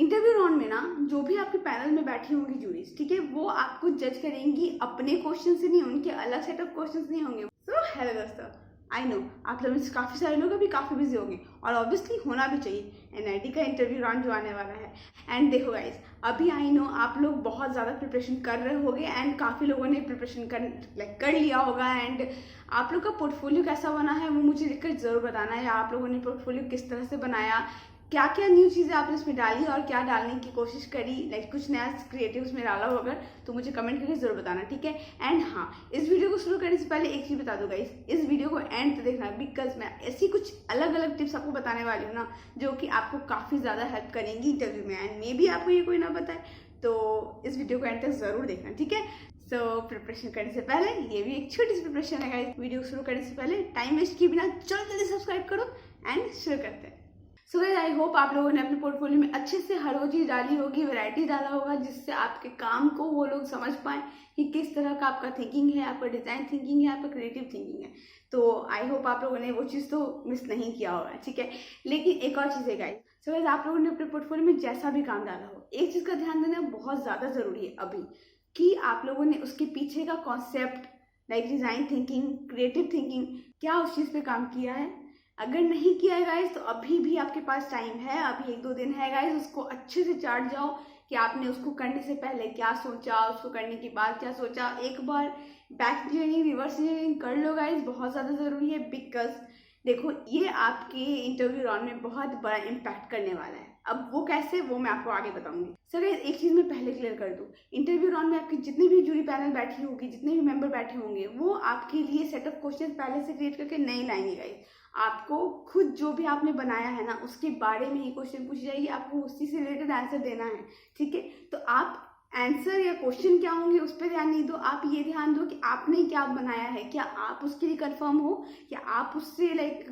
Interview round में ना जो भी आपके पैनल में बैठी होंगी जूरीज, ठीक है, वो आपको जज करेंगी अपने क्वेश्चन से नहीं, उनके अलग सेट ऑफ क्वेश्चन नहीं होंगे। सो हेलो दोस्तों, आई नो आप लोग में से काफ़ी सारे लोग अभी काफ़ी बिजी होंगे और ऑब्वियसली होना भी चाहिए। एनआईटी का इंटरव्यू राउंड जो आने वाला है। एंड देखो गाइज, अभी आई नो आप लोग बहुत ज़्यादा प्रिपरेशन कर रहे होगे एंड काफ़ी लोगों ने प्रिपरेशन कर लिया होगा। एंड आप लोग का पोर्टफोलियो कैसा बना है वो मुझे लिखकर ज़रूर बताना है, या आप लोगों ने पोर्टफोलियो किस तरह से बनाया, क्या क्या न्यू चीज़ें आपने इसमें डाली और क्या डालने की कोशिश करी, लाइक कुछ नया क्रिएटिव उसमें डाला होगा तो मुझे कमेंट करके जरूर बताना, ठीक है। एंड हाँ, इस वीडियो को शुरू करने से पहले एक चीज़ बता दूंगा, इस वीडियो को एंड तक देखना, बिकॉज मैं ऐसी कुछ अलग अलग टिप्स आपको बताने वाली हूँ ना जो कि आपको काफ़ी ज़्यादा हेल्प करेंगी इंटरव्यू में। एंड मे बी आपको ये कोई ना बताए तो इस वीडियो को एंड तक जरूर देखना, ठीक है। सो प्रिपरेशन करने से पहले, ये भी एक छोटी सी प्रिपरेशन है गाइस, वीडियो शुरू करने से पहले टाइम वेस्ट किए बिना चलो जल्दी सब्सक्राइब करो एंड शुरू करते हैं। सो गाइस, आई होप आप लोगों ने अपने पोर्टफोलियो में अच्छे से हर वो चीज़ डाली होगी, वैरायटी डाला होगा जिससे आपके काम को वो लोग समझ पाएँ कि किस तरह का आपका थिंकिंग है, आपका डिज़ाइन थिंकिंग है, आपका क्रिएटिव थिंकिंग है। तो आई होप आप लोगों ने वो चीज़ तो मिस नहीं किया होगा, ठीक है। लेकिन एक और चीज़ है गाइस, सो गाइस आप लोगों ने अपने पोर्टफोलियो में जैसा भी काम डाला हो, एक चीज़ का ध्यान देना बहुत ज़्यादा ज़रूरी है अभी, कि आप लोगों ने उसके पीछे का concept, like design thinking, creative thinking, क्या उस चीज़ पे काम किया है। अगर नहीं किया है गाइस तो अभी भी आपके पास टाइम है, अभी 1-2 दिन है गाइस, उसको अच्छे से चाट जाओ कि आपने उसको करने से पहले क्या सोचा, उसको करने के बाद क्या सोचा। एक बार बैक इंजीनियरिंग, रिवर्स इंजीनियरिंग कर लो गाइस, बहुत ज़्यादा ज़रूरी है। बिकॉज देखो, ये आपके इंटरव्यू राउंड में बहुत बड़ा इम्पैक्ट करने वाला है। अब वो कैसे, वो मैं आपको आगे बताऊंगी। सर गाइस, एक चीज़ मैं पहले क्लियर कर दूं, इंटरव्यू राउंड में आपकी जितनी भी जूरी पैनल बैठी होगी, जितने भी मेंबर बैठे होंगे, वो आपके लिए सेट ऑफ क्वेश्चन पहले से क्रिएट करके नहीं लाएंगे गाइस। आपको खुद जो भी आपने बनाया है ना उसके बारे में ही क्वेश्चन पूछी जाएगी, आपको उसी से रिलेटेड आंसर देना है, ठीक है। तो आप आंसर या क्वेश्चन क्या होंगे उस पर ध्यान नहीं दो, आप ये ध्यान दो कि आपने क्या बनाया है, क्या आप उसके लिए कंफर्म हो, क्या आप उससे लाइक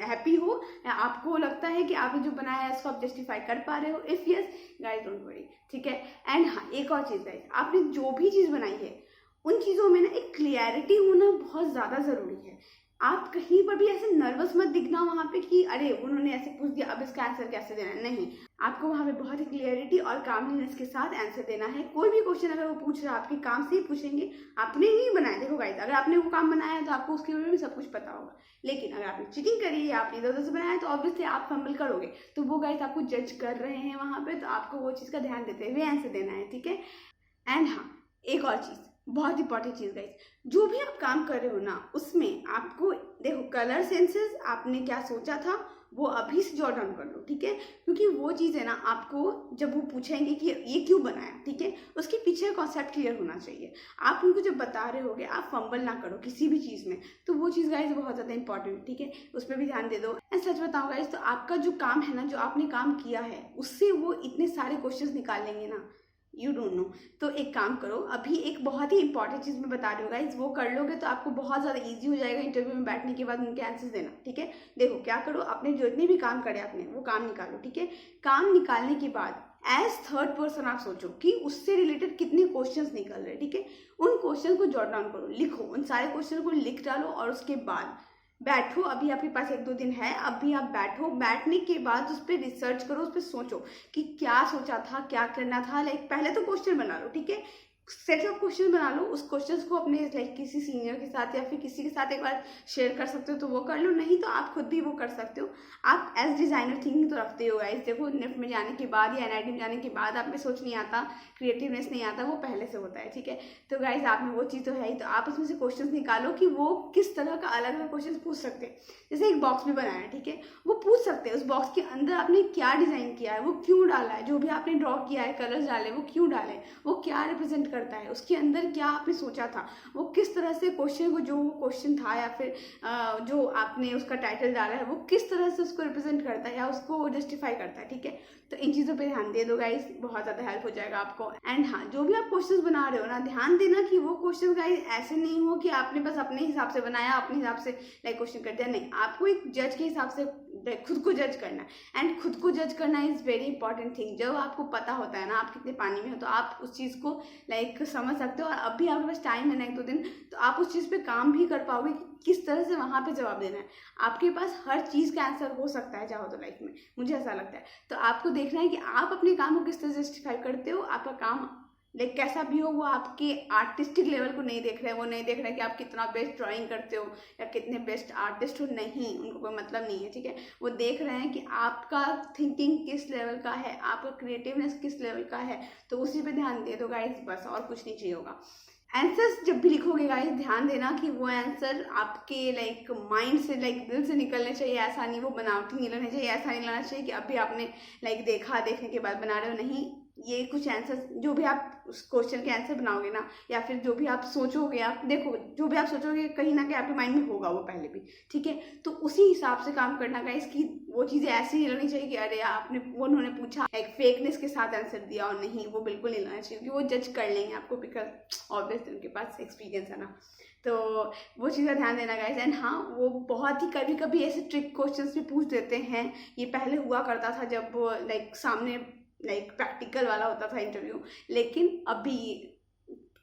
हैप्पी हो, या आपको लगता है कि आपने जो बनाया है उसको आप जस्टिफाई कर पा रहे हो। If yes guys, don't worry, ठीक है। एंड हाँ, एक और चीज़ गाइस, आपने जो भी चीज़ बनाई है उन चीज़ों में ना एक क्लियरिटी होना बहुत ज़्यादा ज़रूरी है। आप कहीं पर भी ऐसे नर्वस मत दिखना वहाँ पे कि अरे उन्होंने ऐसे पूछ दिया, अब इसका आंसर कैसे देना है। नहीं, आपको वहाँ पे बहुत ही क्लियरिटी और कामलीनेस के साथ आंसर देना है। कोई भी क्वेश्चन अगर वो पूछ रहा है, आपके काम से ही पूछेंगे, आपने ही बनाया। देखो गाइस, अगर आपने वो काम बनाया है तो आपको उसके बारे में सब कुछ पता होगा, लेकिन अगर आपने चीटिंग करी है, आपने इधर उधर से बनाया है, तो ऑब्वियसली आप फंबल करोगे। तो वो गाइस आपको जज कर रहे हैं वहाँ पे, तो आपको वो चीज़ का ध्यान देते हुए आंसर देना है, ठीक है। एंड हाँ, एक और चीज़, बहुत इंपॉर्टेंट चीज़ गाइस, जो भी आप काम कर रहे हो ना उसमें आपको देखो, कलर सेंसेस आपने क्या सोचा था वो अभी से जॉट डाउन कर लो, ठीक है। क्योंकि वो चीज़ है ना, आपको जब वो पूछेंगे कि ये क्यों बनाया, ठीक है, उसके पीछे कॉन्सेप्ट क्लियर होना चाहिए। आप उनको जब बता रहे होगे, आप फंबल ना करो किसी भी चीज़ में, तो वो चीज़ गाइस बहुत ज़्यादा इंपॉर्टेंट, ठीक है, उस पर भी ध्यान दे दो। एंड सच बताओ गाइस, तो आपका जो काम है ना, जो आपने काम किया है, उससे वो इतने सारे क्वेश्चन निकाल लेंगे ना, यू डोंट नो। तो एक काम करो, अभी एक बहुत ही इंपॉर्टेंट चीज़ मैं बता रही हूँ गाइस, वो कर लोगे तो आपको बहुत ज़्यादा इजी हो जाएगा इंटरव्यू में बैठने के बाद उनके आंसर्स देना, ठीक है। देखो क्या करो, आपने जो इतने भी काम करे आपने वो काम निकालो, ठीक है। काम निकालने के बाद एज थर्ड पर्सन आप सोचो कि उससे रिलेटेड कितने क्वेश्चंस निकल रहे हैं, ठीक है। उन क्वेश्चन को जॉट डाउन करो, लिखो, उन सारे क्वेश्चन को लिख डालो और उसके बाद बैठो। अभी आपके पास 1-2 दिन है, अभी आप बैठो, बैठने के बाद उस पर रिसर्च करो, उस पर सोचो कि क्या सोचा था, क्या करना था। लाइक पहले तो क्वेश्चन बना लो, ठीक है, सेट ऑफ क्वेश्चन बना लो, उस क्वेश्चंस को अपने लाइक किसी सीनियर के साथ या फिर किसी के साथ एक बार शेयर कर सकते हो तो वो कर लो, नहीं तो आप खुद भी वो कर सकते हो। आप एज डिजाइनर थिंकिंग तो रखते हो गाइस, देखो निफ्ट में जाने के बाद या एनआईटी में जाने के बाद आप में सोच नहीं आता, क्रिएटिवनेस नहीं आता, वो पहले से होता है, ठीक है। तो गाइस आप में वो चीज़ तो है ही, तो आप उसमें से क्वेश्चन निकालो कि वो किस तरह का अलग अलग क्वेश्चन पूछ सकते हैं। जैसे एक बॉक्स भी बनाया है, ठीक है, वो पूछ सकते हैं उस बॉक्स के अंदर आपने क्या डिजाइन किया है, वो क्यों डाला है, जो भी आपने ड्रॉ किया है, कलर्स डाले, वो क्यों डाले, वो क्या रिप्रेजेंट करता है, उसके अंदर क्या आपने सोचा था, वो किस तरह से क्वेश्चन को, जो वो क्वेश्चन था या फिर जो आपने उसका टाइटल डाला है, वो किस तरह से उसको रिप्रेजेंट करता है या उसको जस्टिफाई करता है, ठीक है। तो इन चीज़ों पे ध्यान दे दो गाइस, बहुत ज़्यादा हेल्प हो जाएगा आपको। एंड हाँ, जो भी आप क्वेश्चंस बना रहे हो ना, ध्यान देना कि वो क्वेश्चन गाइस ऐसे नहीं हो कि आपने बस अपने हिसाब से बनाया, अपने हिसाब से लाइक क्वेश्चन कर दिया, नहीं, आपको एक जज के हिसाब से खुद को जज करना। एंड खुद को जज करना इज़ वेरी इंपॉर्टेंट थिंग। जब आपको पता होता है ना आप कितने पानी में हो, तो आप उस चीज़ को समझ सकते हो, और अभी आपके पास टाइम है ना 1-2 दिन, तो आप उस चीज़ पे काम भी कर पाओगे कि किस तरह से वहाँ पे जवाब देना है। आपके पास हर चीज़ का आंसर हो सकता है चाहो तो लाइफ में, मुझे ऐसा लगता है। तो आपको देखना है कि आप अपने काम को किस तरह से जस्टिफाई करते हो। आपका काम कैसा भी हो, वो आपके आर्टिस्टिक लेवल को नहीं देख रहे हैं, वो नहीं देख रहे हैं कि आप कितना बेस्ट ड्राइंग करते हो या कितने बेस्ट आर्टिस्ट हो, नहीं, उनको कोई मतलब नहीं है, ठीक है। वो देख रहे हैं कि आपका थिंकिंग किस लेवल का है, आपका क्रिएटिवनेस किस लेवल का है, तो उसी पे ध्यान दे दो गाइस, बस और कुछ नहीं चाहिए होगा। आंसर्स जब भी लिखोगे गाइस, ध्यान देना कि वो आंसर आपके माइंड से दिल से निकलने चाहिए। ऐसा नहीं वो बनावटी नहीं लगना चाहिए, ऐसा नहीं लगना चाहिए कि अभी आपने देखा, देखने के बाद बना रहे हो, नहीं। ये कुछ आंसर जो भी आप उस क्वेश्चन के आंसर बनाओगे ना, या फिर जो भी आप सोचोगे, आप देखो जो भी आप सोचोगे कहीं ना कहीं आपके माइंड में होगा वो पहले भी, ठीक है। तो उसी हिसाब से काम करना गाइस, कि वो चीज़ें ऐसी नहीं लगनी चाहिए कि अरे आपने उन्होंने पूछा फेकनेस के साथ आंसर दिया, और नहीं, वो बिल्कुल नहीं लगना चाहिए, क्योंकि वो जज कर लेंगे आपको, बिकॉज ऑब्वियसली उनके पास एक्सपीरियंस है ना। तो वो चीज़ का ध्यान देना गाइस। एंड हाँ, वो बहुत ही कभी कभी ऐसे ट्रिक क्वेश्चंस भी पूछ देते हैं। ये पहले हुआ करता था जब सामने प्रैक्टिकल वाला होता था इंटरव्यू, लेकिन अभी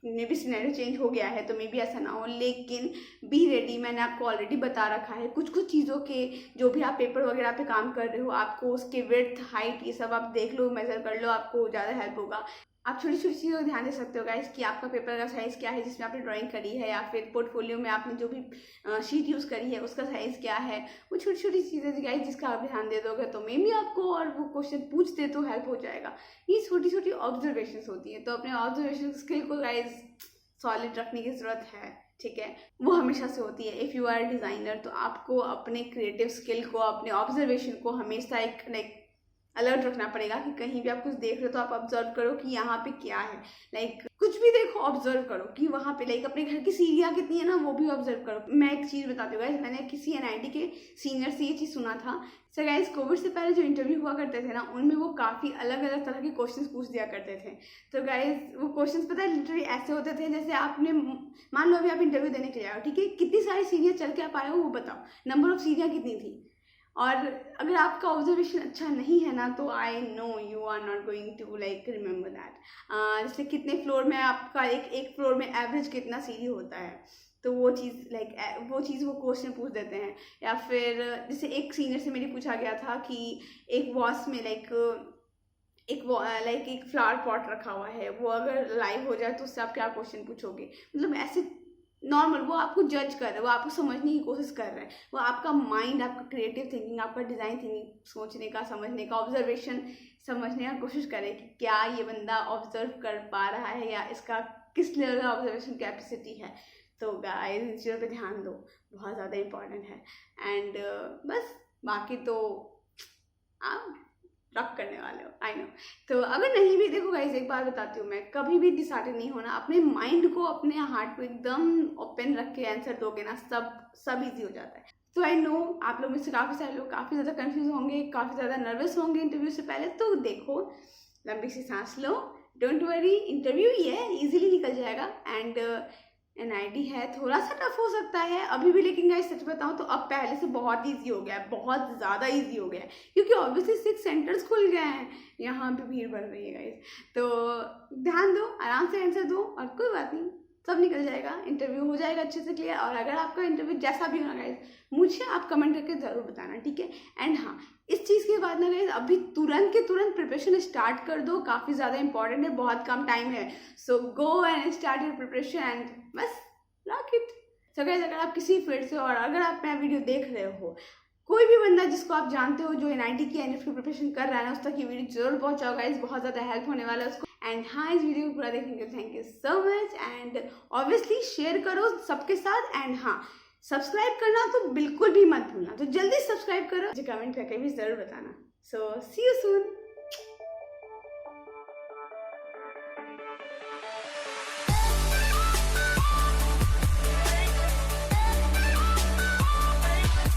मे बी सिनेरियो चेंज हो गया है, तो मे बी ऐसा ना हो। लेकिन बी रेडी, मैंने आपको ऑलरेडी बता रखा है कुछ कुछ चीज़ों के, जो भी आप पेपर वगैरह पे काम कर रहे हो, आपको उसके विड्थ, हाइट, ये सब आप देख लो, मेजर कर लो, आपको ज़्यादा हेल्प होगा। आप छोटी छोटी चीज़ों को ध्यान दे सकते हो गाइस, कि आपका पेपर का साइज़ क्या है जिसमें आपने ड्राइंग करी है, या फिर पोर्टफोलियो में आपने जो भी शीट यूज़ करी है उसका साइज़ क्या है। वो छोटी छोटी चीज़ें गाइस जिसका आप ध्यान दे दोगे तो मे बी आपको, और वो क्वेश्चन पूछते तो हेल्प हो जाएगा। ये छोटी छोटी ऑब्जर्वेशन होती है, तो अपने ऑब्जर्वेशन स्किल को गाइस सॉलिड रखने की ज़रूरत है, ठीक है। वो हमेशा से होती है। इफ़ यू आर डिज़ाइनर, तो आपको अपने क्रिएटिव स्किल को, अपने ऑब्जर्वेशन को हमेशा एक अलर्ट रखना पड़ेगा, कि कहीं भी आप कुछ देख रहे हो तो आप ऑब्जर्व करो कि यहाँ पे क्या है। कुछ भी देखो, ऑब्जर्व करो कि वहाँ पे अपने घर की सीढ़ियाँ कितनी है ना, वो भी ऑब्जर्व करो। मैं एक चीज़ बताती हूँ गाइस, मैंने किसी NIT के सीनियर से ये चीज़ सुना था। सो गाइस, कोविड से पहले जो इंटरव्यू हुआ करते थे ना, उनमें वो काफ़ी अलग अलग तरह के क्वेश्चंस पूछ दिया करते थे। तो गाइस, वो क्वेश्चंस पता है लिटरली ऐसे होते थे, जैसे आपने मान लो अभी आप इंटरव्यू देने के लिए आए हो, ठीक है, कितनी सारी सीढ़ियाँ चल के आप आए हो वो बताओ, नंबर ऑफ सीढ़ियाँ कितनी थी। और अगर आपका ऑब्जर्वेशन अच्छा नहीं है ना, तो I know you are not going to remember that. जैसे कितने फ्लोर में आपका एक फ्लोर में एवरेज कितना सीढ़ी होता है, तो वो चीज़ वो क्वेश्चन पूछ देते हैं। या फिर जैसे एक सीनियर से मेरी पूछा गया था कि एक वॉस में एक फ्लावर पॉट रखा हुआ है, वो अगर लाइव हो जाए तो उससे आप क्या क्वेश्चन पूछोगे। मतलब ऐसे नॉर्मल, वो आपको जज कर रहे हैं, वो आपको समझने की कोशिश कर रहे हैं, वो आपका माइंड, आपका क्रिएटिव थिंकिंग, आपका डिज़ाइन थिंकिंग, सोचने का, समझने का, ऑब्जर्वेशन समझने का कोशिश करे कि क्या ये बंदा ऑब्जर्व कर पा रहा है, या इसका किस लेवल का ऑब्जर्वेशन कैपेसिटी है। तो गाइस, इन चीज़ों पे ध्यान दो, बहुत ज़्यादा इंपॉर्टेंट है। एंड बस बाकी तो आप रॉक करने वाले हो, आई नो। तो अगर नहीं भी, देखो गाइस, एक बार बताती हूँ मैं, कभी भी डिसहार्टेड नहीं होना। अपने माइंड को, अपने हार्ट को एकदम ओपन रख के आंसर दोगे ना, सब इजी हो जाता है। तो आई नो आप लोग में से काफ़ी सारे लोग काफ़ी ज़्यादा कंफ्यूज होंगे, काफ़ी ज़्यादा नर्वस होंगे इंटरव्यू से पहले। तो देखो, लंबी सी सांस लो, डोंट वरी, इंटरव्यू ही है, ईजिली निकल जाएगा। एंड NIT है, थोड़ा सा टफ हो सकता है अभी भी, लेकिन गाइस सच बताऊं तो अब पहले से बहुत ईजी हो गया है, बहुत ज़्यादा ईजी हो गया है, क्योंकि ऑब्वियसली 6 सेंटर्स खुल गए हैं, यहाँ पे भीड़ बढ़ रही है गाइस। तो ध्यान दो, आराम से आंसर दो, और कोई बात नहीं, सब निकल जाएगा, इंटरव्यू हो जाएगा अच्छे से क्लियर। और अगर आपका इंटरव्यू जैसा भी होना गाइस, मुझे आप कमेंट करके ज़रूर बताना, ठीक है। एंड हाँ, इस चीज़ के बाद ना गाइस, अभी तुरंत के तुरंत प्रिपरेशन स्टार्ट कर दो, काफ़ी ज़्यादा इंपॉर्टेंट है, बहुत कम टाइम है। So go and start your preparation and बस रॉक इट। सो गाइस, अगर आप किसी फील्ड से, और अगर आप मेरा वीडियो देख रहे हो, कोई भी बंदा जिसको आप जानते हो जो NIT की NF की प्रिपरेशन कर रहा है ना, उस तक ये वीडियो जरूर पहुंचाओ गाइस, बहुत ज़्यादा हेल्प होने वाला है उसको। एंड हाँ, इस वीडियो को पूरा देखने के लिए thank you so much. And obviously share करो सबके साथ। एंड हाँ, सब्सक्राइब करना तो बिल्कुल भी मत भूलना, तो जल्दी सब्सक्राइब करो, मुझे कमेंट करके भी जरूर बताना। सो सी यू सून।